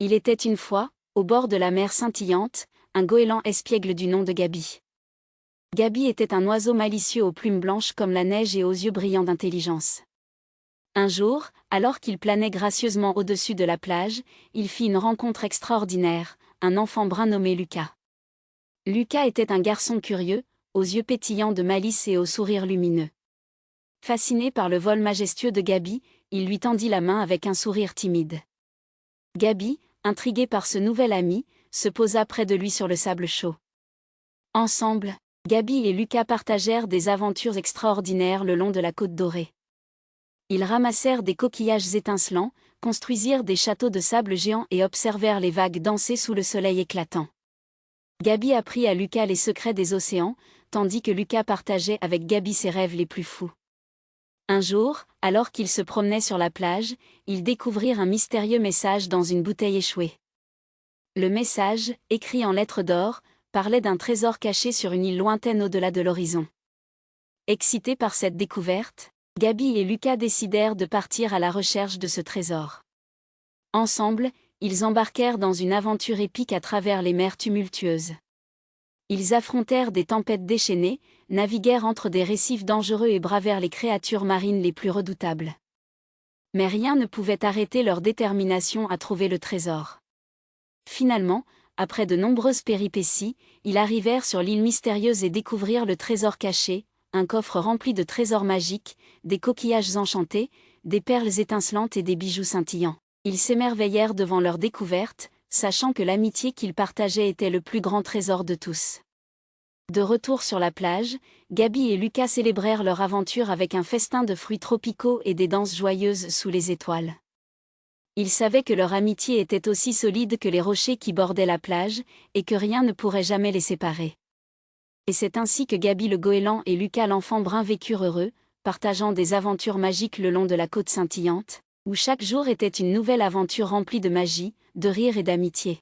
Il était une fois, au bord de la mer scintillante, un goéland espiègle du nom de Gaby. Gaby était un oiseau malicieux aux plumes blanches comme la neige et aux yeux brillants d'intelligence. Un jour, alors qu'il planait gracieusement au-dessus de la plage, il fit une rencontre extraordinaire, un enfant brun nommé Lucas. Lucas était un garçon curieux, aux yeux pétillants de malice et au sourire lumineux. Fasciné par le vol majestueux de Gaby, il lui tendit la main avec un sourire timide. Gaby, intriguée par ce nouvel ami, se posa près de lui sur le sable chaud. Ensemble, Gaby et Lucas partagèrent des aventures extraordinaires le long de la côte dorée. Ils ramassèrent des coquillages étincelants, construisirent des châteaux de sable géants et observèrent les vagues danser sous le soleil éclatant. Gaby apprit à Lucas les secrets des océans, tandis que Lucas partageait avec Gaby ses rêves les plus fous. Un jour, alors qu'ils se promenaient sur la plage, ils découvrirent un mystérieux message dans une bouteille échouée. Le message, écrit en lettres d'or, parlait d'un trésor caché sur une île lointaine au-delà de l'horizon. Excités par cette découverte, Gaby et Lucas décidèrent de partir à la recherche de ce trésor. Ensemble, ils embarquèrent dans une aventure épique à travers les mers tumultueuses. Ils affrontèrent des tempêtes déchaînées, naviguèrent entre des récifs dangereux et bravèrent les créatures marines les plus redoutables. Mais rien ne pouvait arrêter leur détermination à trouver le trésor. Finalement, après de nombreuses péripéties, ils arrivèrent sur l'île mystérieuse et découvrirent le trésor caché, un coffre rempli de trésors magiques, des coquillages enchantés, des perles étincelantes et des bijoux scintillants. Ils s'émerveillèrent devant leur découverte, sachant que l'amitié qu'ils partageaient était le plus grand trésor de tous. De retour sur la plage, Gaby et Lucas célébrèrent leur aventure avec un festin de fruits tropicaux et des danses joyeuses sous les étoiles. Ils savaient que leur amitié était aussi solide que les rochers qui bordaient la plage, et que rien ne pourrait jamais les séparer. Et c'est ainsi que Gaby le goéland et Lucas l'enfant brun vécurent heureux, partageant des aventures magiques le long de la côte scintillante, où chaque jour était une nouvelle aventure remplie de magie, de rire et d'amitié.